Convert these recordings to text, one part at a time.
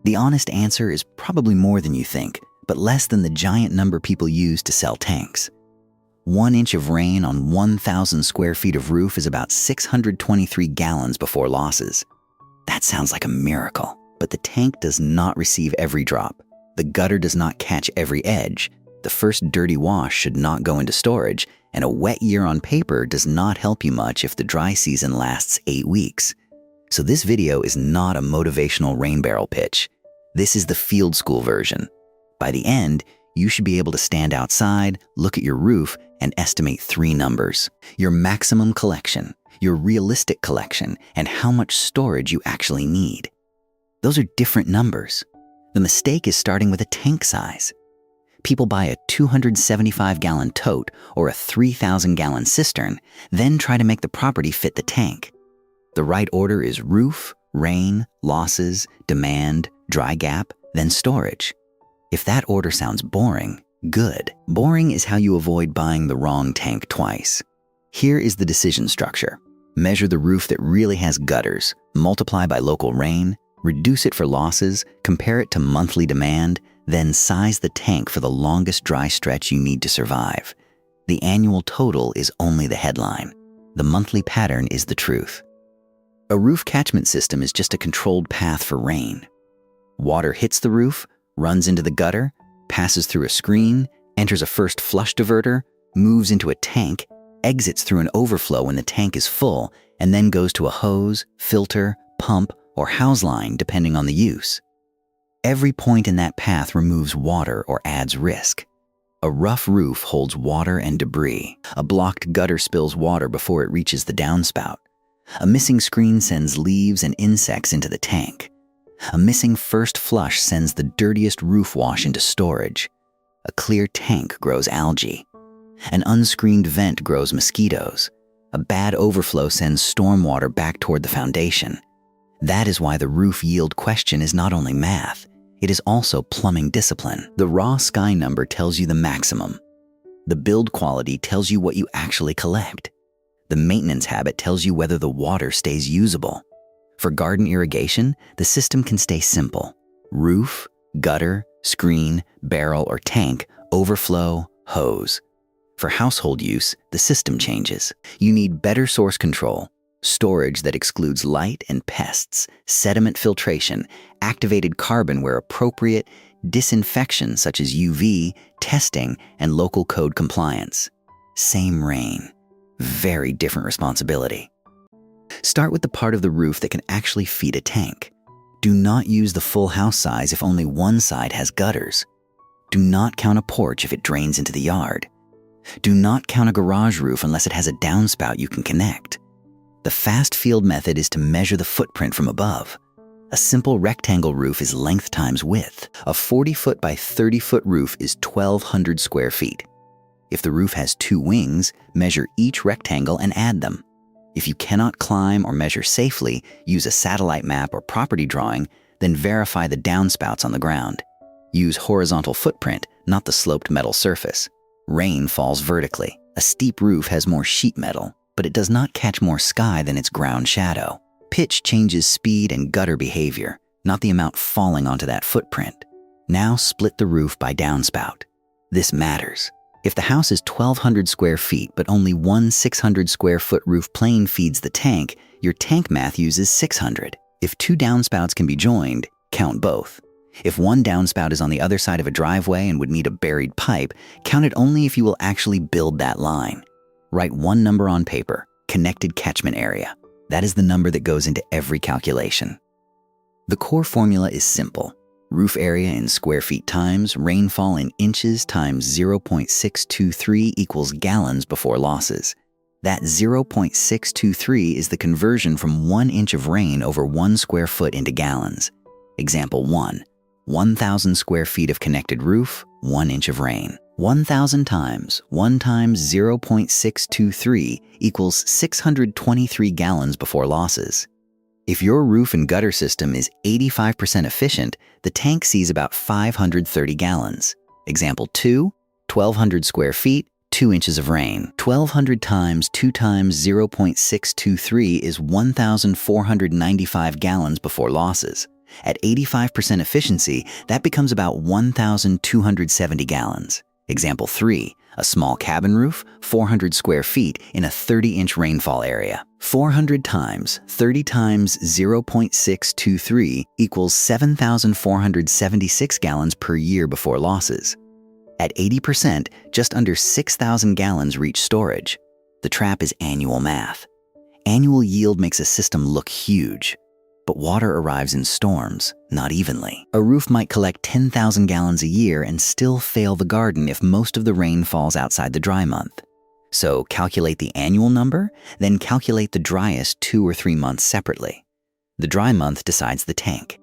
The honest answer is probably more than you think, but less than the giant number people use to sell tanks. 1 inch of rain on 1,000 square feet of roof is about 623 gallons before losses. That sounds like a miracle, but the tank does not receive every drop. The gutter does not catch every edge. The first dirty wash should not go into storage, and a wet year on paper does not help you much if the dry season lasts 8 weeks. So this video is not a motivational rain barrel pitch. This is the field school version. By the end, you should be able to stand outside, look at your roof, and estimate 3 numbers: your maximum collection, your realistic collection, and how much storage you actually need. Those are different numbers. The mistake is starting with a tank size. People buy a 275-gallon tote or a 3,000-gallon cistern, then try to make the property fit the tank. The right order is roof, rain, losses, demand, dry gap, then storage. If that order sounds boring, good. Boring is how you avoid buying the wrong tank twice. Here is the decision structure. Measure the roof that really has gutters, multiply by local rain, reduce it for losses, compare it to monthly demand, then size the tank for the longest dry stretch you need to survive. The annual total is only the headline. The monthly pattern is the truth. A roof catchment system is just a controlled path for rain. Water hits the roof, runs into the gutter, passes through a screen, enters a first flush diverter, moves into a tank, exits through an overflow when the tank is full, and then goes to a hose, filter, pump, or house line depending on the use. Every point in that path removes water or adds risk. A rough roof holds water and debris. A blocked gutter spills water before it reaches the downspout. A missing screen sends leaves and insects into the tank. A missing first flush sends the dirtiest roof wash into storage. A clear tank grows algae. An unscreened vent grows mosquitoes. A bad overflow sends stormwater back toward the foundation. That is why the roof yield question is not only math, it is also plumbing discipline. The raw sky number tells you the maximum. The build quality tells you what you actually collect. The maintenance habit tells you whether the water stays usable. For garden irrigation, the system can stay simple: roof, gutter, screen, barrel or tank, overflow, hose. For household use, the system changes. You need better source control, storage that excludes light and pests, sediment filtration, activated carbon where appropriate, disinfection such as UV, testing, and local code compliance. Same rain, very different responsibility. Start with the part of the roof that can actually feed a tank. Do not use the full house size if only one side has gutters. Do not count a porch if it drains into the yard. Do not count a garage roof unless it has a downspout you can connect. The fast field method is to measure the footprint from above. A simple rectangle roof is length times width. A 40-foot by 30-foot roof is 1,200 square feet. If the roof has 2 wings, measure each rectangle and add them. If you cannot climb or measure safely, use a satellite map or property drawing, then verify the downspouts on the ground. Use horizontal footprint, not the sloped metal surface. Rain falls vertically. A steep roof has more sheet metal, but it does not catch more sky than its ground shadow. Pitch changes speed and gutter behavior, not the amount falling onto that footprint. Now split the roof by downspout. This matters. If the house is 1,200 square feet, but only one 600 square foot roof plane feeds the tank, your tank math uses 600. If 2 downspouts can be joined, count both. If one downspout is on the other side of a driveway and would need a buried pipe, count it only if you will actually build that line. Write one number on paper, connected catchment area. That is the number that goes into every calculation. The core formula is simple. Roof area in square feet times rainfall in inches times 0.623 equals gallons before losses. That 0.623 is the conversion from 1 inch of rain over 1 square foot into gallons. Example 1. 1,000 square feet of connected roof, 1 inch of rain. 1,000 times 1 times 0.623 equals 623 gallons before losses. If your roof and gutter system is 85% efficient, the tank sees about 530 gallons. Example 2, 1,200 square feet, 2 inches of rain. 1,200 times 2 times 0.623 is 1,495 gallons before losses. At 85% efficiency, that becomes about 1,270 gallons. Example 3, a small cabin roof, 400 square feet in a 30-inch rainfall area. 400 times 30 times 0.623 equals 7,476 gallons per year before losses. At 80%, just under 6,000 gallons reach storage. The trap is annual math. Annual yield makes a system look huge, but water arrives in storms, not evenly. A roof might collect 10,000 gallons a year and still fail the garden if most of the rain falls outside the dry month. So calculate the annual number, then calculate the driest 2 or 3 months separately. The dry month decides the tank.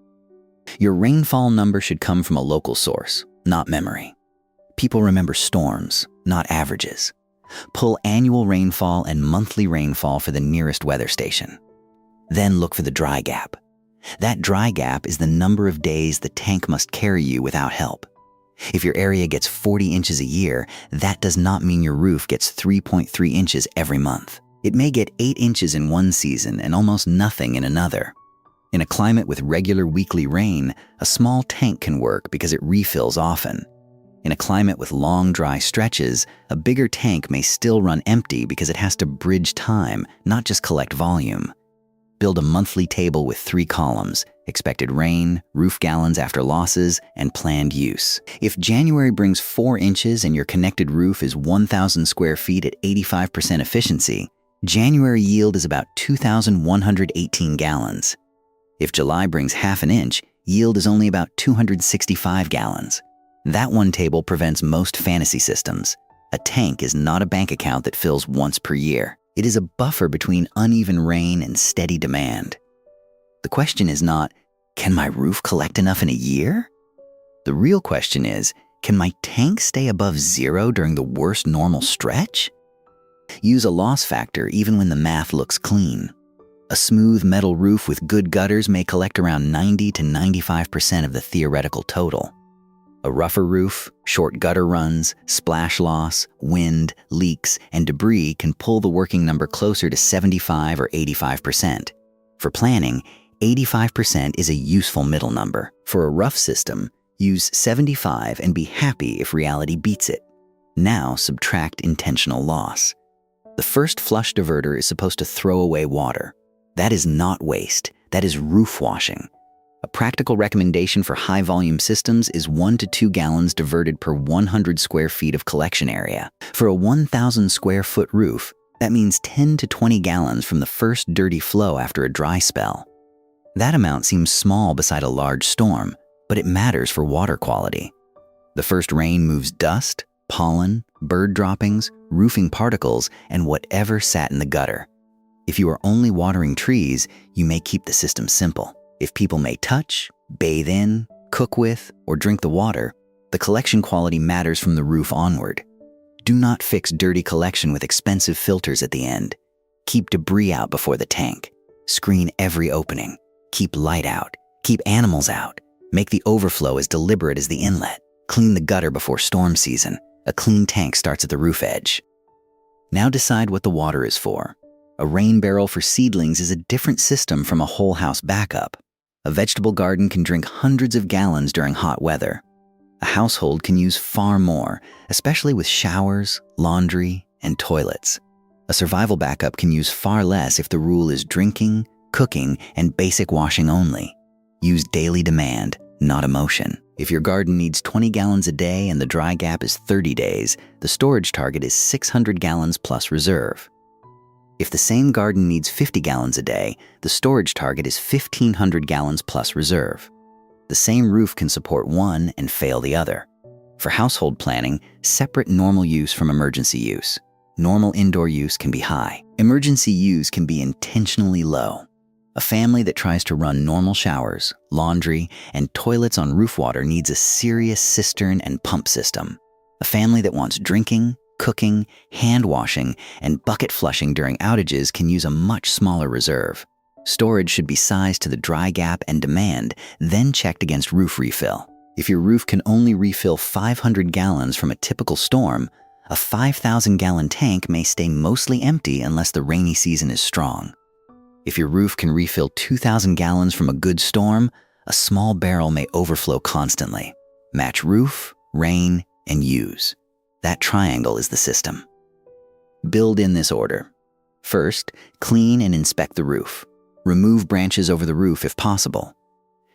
Your rainfall number should come from a local source, not memory. People remember storms, not averages. Pull annual rainfall and monthly rainfall for the nearest weather station. Then look for the dry gap. That dry gap is the number of days the tank must carry you without help. If your area gets 40 inches a year, that does not mean your roof gets 3.3 inches every month. It may get 8 inches in one season and almost nothing in another. In a climate with regular weekly rain, a small tank can work because it refills often. In a climate with long, dry stretches, a bigger tank may still run empty because it has to bridge time, not just collect volume. Build a monthly table with 3 columns: expected rain, roof gallons after losses, and planned use. If January brings 4 inches and your connected roof is 1,000 square feet at 85% efficiency, January yield is about 2,118 gallons. If July brings half an inch, yield is only about 265 gallons. That one table prevents most fantasy systems. A tank is not a bank account that fills once per year. It is a buffer between uneven rain and steady demand. The question is not, can my roof collect enough in a year? The real question is, can my tank stay above 0 during the worst normal stretch? Use a loss factor even when the math looks clean. A smooth metal roof with good gutters may collect around 90 to 95% of the theoretical total. A rougher roof, short gutter runs, splash loss, wind, leaks, and debris can pull the working number closer to 75 or 85%. For planning, 85% is a useful middle number. For a rough system, use 75 and be happy if reality beats it. Now subtract intentional loss. The first flush diverter is supposed to throw away water. That is not waste, that is roof washing. A practical recommendation for high-volume systems is 1 to 2 gallons diverted per 100 square feet of collection area. For a 1,000 square foot roof, that means 10 to 20 gallons from the first dirty flow after a dry spell. That amount seems small beside a large storm, but it matters for water quality. The first rain moves dust, pollen, bird droppings, roofing particles, and whatever sat in the gutter. If you are only watering trees, you may keep the system simple. If people may touch, bathe in, cook with, or drink the water, the collection quality matters from the roof onward. Do not fix dirty collection with expensive filters at the end. Keep debris out before the tank. Screen every opening. Keep light out. Keep animals out. Make the overflow as deliberate as the inlet. Clean the gutter before storm season. A clean tank starts at the roof edge. Now decide what the water is for. A rain barrel for seedlings is a different system from a whole house backup. A vegetable garden can drink hundreds of gallons during hot weather. A household can use far more, especially with showers, laundry, and toilets. A survival backup can use far less if the rule is drinking, cooking, and basic washing only. Use daily demand, not emotion. If your garden needs 20 gallons a day and the dry gap is 30 days, the storage target is 600 gallons plus reserve. If the same garden needs 50 gallons a day, the storage target is 1,500 gallons plus reserve. The same roof can support one and fail the other. For household planning, separate normal use from emergency use. Normal indoor use can be high. Emergency use can be intentionally low. A family that tries to run normal showers, laundry, and toilets on roof water needs a serious cistern and pump system. A family that wants drinking, cooking, hand washing, and bucket flushing during outages can use a much smaller reserve. Storage should be sized to the dry gap and demand, then checked against roof refill. If your roof can only refill 500 gallons from a typical storm, a 5,000-gallon tank may stay mostly empty unless the rainy season is strong. If your roof can refill 2,000 gallons from a good storm, A small barrel may overflow constantly. Match roof, rain, and use. That triangle is the system. Build in this order. First, clean and inspect the roof. Remove branches over the roof if possible.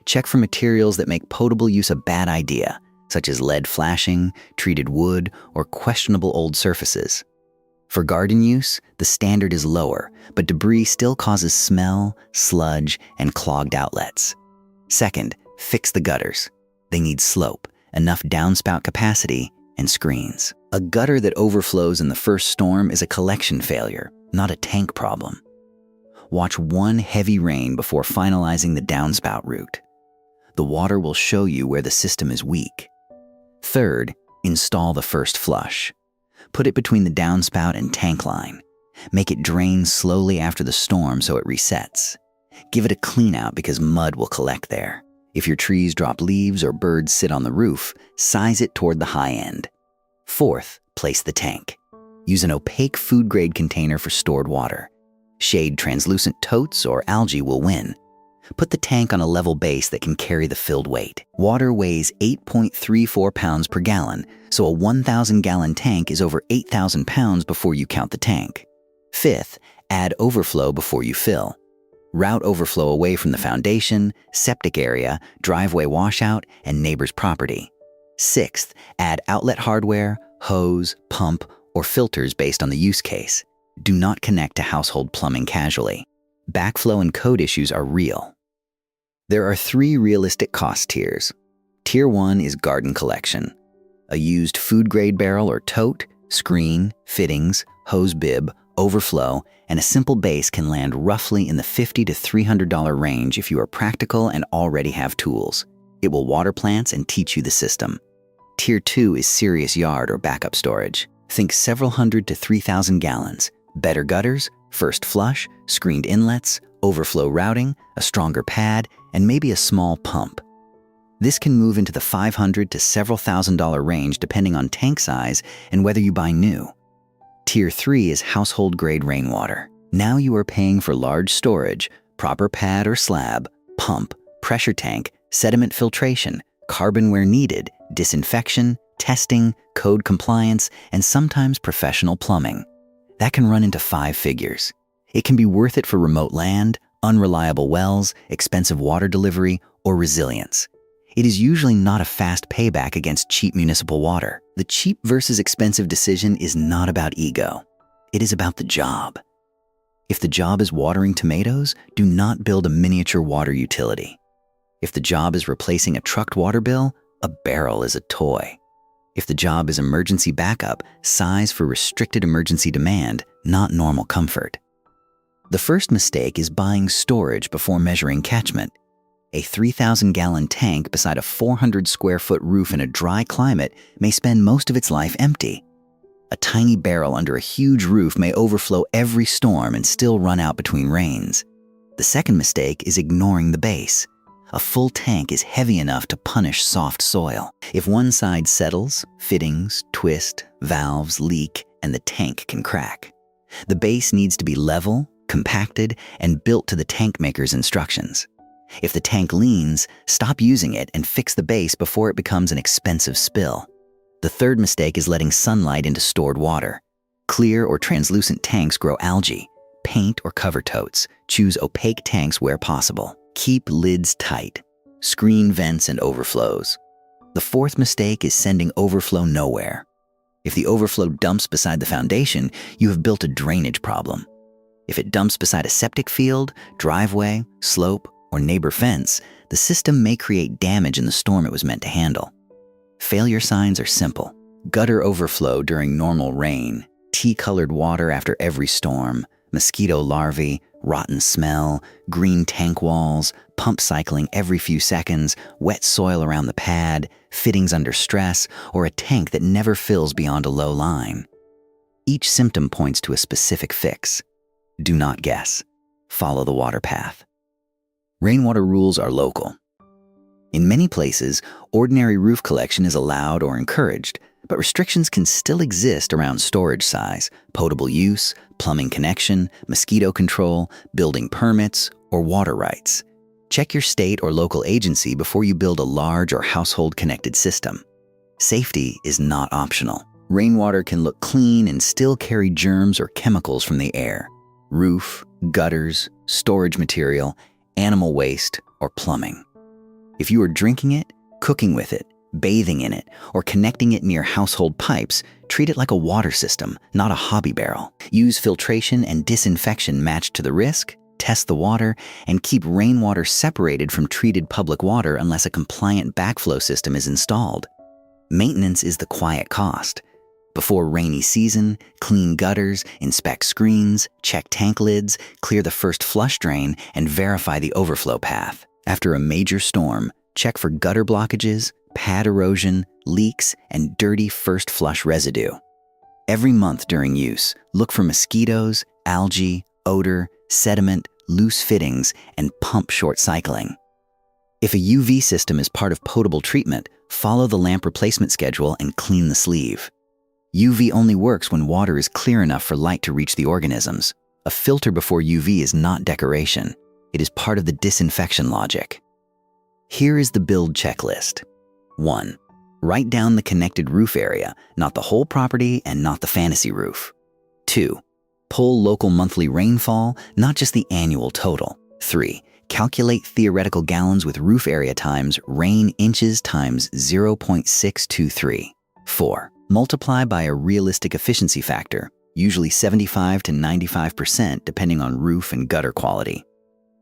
Check for materials that make potable use a bad idea, such as lead flashing, treated wood, or questionable old surfaces. For garden use, the standard is lower, but debris still causes smell, sludge, and clogged outlets. Second, fix the gutters. They need slope, enough downspout capacity, and screens. A gutter that overflows in the first storm is a collection failure, not a tank problem. Watch one heavy rain before finalizing the downspout route. The water will show you where the system is weak. Third, install the first flush. Put it between the downspout and tank line. Make it drain slowly after the storm so it resets. Give it a clean out because mud will collect there. If your trees drop leaves or birds sit on the roof, size it toward the high end. Fourth, place the tank. Use an opaque food-grade container for stored water. Shade translucent totes or algae will win. Put the tank on a level base that can carry the filled weight. Water weighs 8.34 pounds per gallon, so a 1,000-gallon tank is over 8,000 pounds before you count the tank. Fifth, add overflow before you fill. Route overflow away from the foundation, septic area, driveway washout, and neighbor's property. Sixth, add outlet hardware, hose, pump, or filters based on the use case. Do not connect to household plumbing casually. Backflow and code issues are real. There are 3 realistic cost tiers. Tier 1 is garden collection. A used food-grade barrel or tote, screen, fittings, hose bib, overflow, and a simple base can land roughly in the $50 to $300 range if you are practical and already have tools. It will water plants and teach you the system. Tier 2 is serious yard or backup storage. Think several hundred to 3,000 gallons. Better gutters, first flush, screened inlets, overflow routing, a stronger pad, and maybe a small pump. This can move into the $500 to several $1,000 range depending on tank size and whether you buy new. Tier 3 is household-grade rainwater. Now you are paying for large storage, proper pad or slab, pump, pressure tank, sediment filtration, carbon where needed, disinfection, testing, code compliance, and sometimes professional plumbing. That can run into 5 figures. It can be worth it for remote land, unreliable wells, expensive water delivery, or resilience. It is usually not a fast payback against cheap municipal water. The cheap versus expensive decision is not about ego. It is about the job. If the job is watering tomatoes, do not build a miniature water utility. If the job is replacing a trucked water bill, a barrel is a toy. If the job is emergency backup, size for restricted emergency demand, not normal comfort. The first mistake is buying storage before measuring catchment. A 3,000-gallon tank beside a 400-square-foot roof in a dry climate may spend most of its life empty. A tiny barrel under a huge roof may overflow every storm and still run out between rains. The second mistake is ignoring the base. A full tank is heavy enough to punish soft soil. If one side settles, fittings, twist, valves leak, and the tank can crack. The base needs to be level, compacted, and built to the tank maker's instructions. If the tank leans, stop using it and fix the base before it becomes an expensive spill. The third mistake is letting sunlight into stored water. Clear or translucent tanks grow algae. Paint or cover totes. Choose opaque tanks where possible. Keep lids tight. Screen vents and overflows. The fourth mistake is sending overflow nowhere. If the overflow dumps beside the foundation, you have built a drainage problem. If it dumps beside a septic field, driveway, slope, or neighbor fence, the system may create damage in the storm it was meant to handle. Failure signs are simple. Gutter overflow during normal rain, tea-colored water after every storm, mosquito larvae, rotten smell, green tank walls, pump cycling every few seconds, wet soil around the pad, fittings under stress, or a tank that never fills beyond a low line. Each symptom points to a specific fix. Do not guess. Follow the water path. Rainwater rules are local. In many places, ordinary roof collection is allowed or encouraged, but restrictions can still exist around storage size, potable use, plumbing connection, mosquito control, building permits, or water rights. Check your state or local agency before you build a large or household-connected system. Safety is not optional. Rainwater can look clean and still carry germs or chemicals from the air, roof, gutters, storage material, animal waste, or plumbing. If you are drinking it, cooking with it, bathing in it, or connecting it near household pipes, treat it like a water system, not a hobby barrel. Use filtration and disinfection matched to the risk, test the water, and keep rainwater separated from treated public water unless a compliant backflow system is installed. Maintenance is the quiet cost. Before rainy season, clean gutters, inspect screens, check tank lids, clear the first flush drain, and verify the overflow path. After a major storm, check for gutter blockages, pad erosion, leaks, and dirty first flush residue. Every month during use, look for mosquitoes, algae, odor, sediment, loose fittings, and pump short cycling. If a UV system is part of potable treatment, follow the lamp replacement schedule and clean the sleeve. UV only works when water is clear enough for light to reach the organisms. A filter before UV is not decoration. It is part of the disinfection logic. Here is the build checklist. 1. Write down the connected roof area, not the whole property and not the fantasy roof. 2. Pull local monthly rainfall, not just the annual total. 3. Calculate theoretical gallons with roof area times rain inches times 0.623. 4. Multiply by a realistic efficiency factor, usually 75 to 95% depending on roof and gutter quality.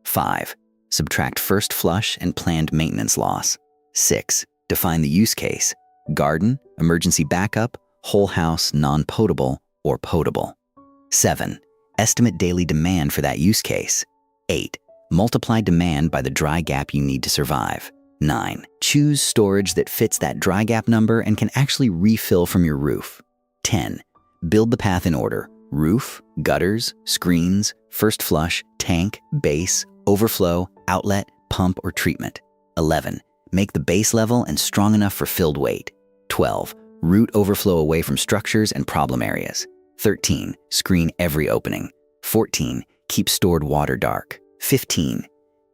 5. Subtract first flush and planned maintenance loss. 6. Define the use case: garden, emergency backup, whole house, non-potable, or potable. 7. Estimate daily demand for that use case. 8. Multiply demand by the dry gap you need to survive. 9. Choose storage that fits that dry gap number and can actually refill from your roof. 10. Build the path in order: roof, gutters, screens, first flush, tank, base, overflow, outlet, pump, or treatment. 11. Make the base level and strong enough for filled weight. 12. Route overflow away from structures and problem areas. 13. Screen every opening. 14. Keep stored water dark. 15.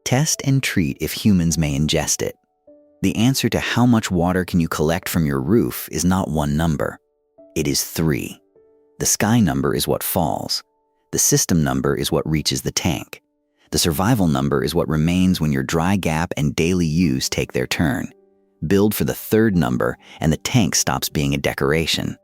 Test and treat if humans may ingest it. The answer to how much water can you collect from your roof is not one number. It is 3. The sky number is what falls. The system number is what reaches the tank. The survival number is what remains when your dry gap and daily use take their turn. Build for the third number and the tank stops being a decoration.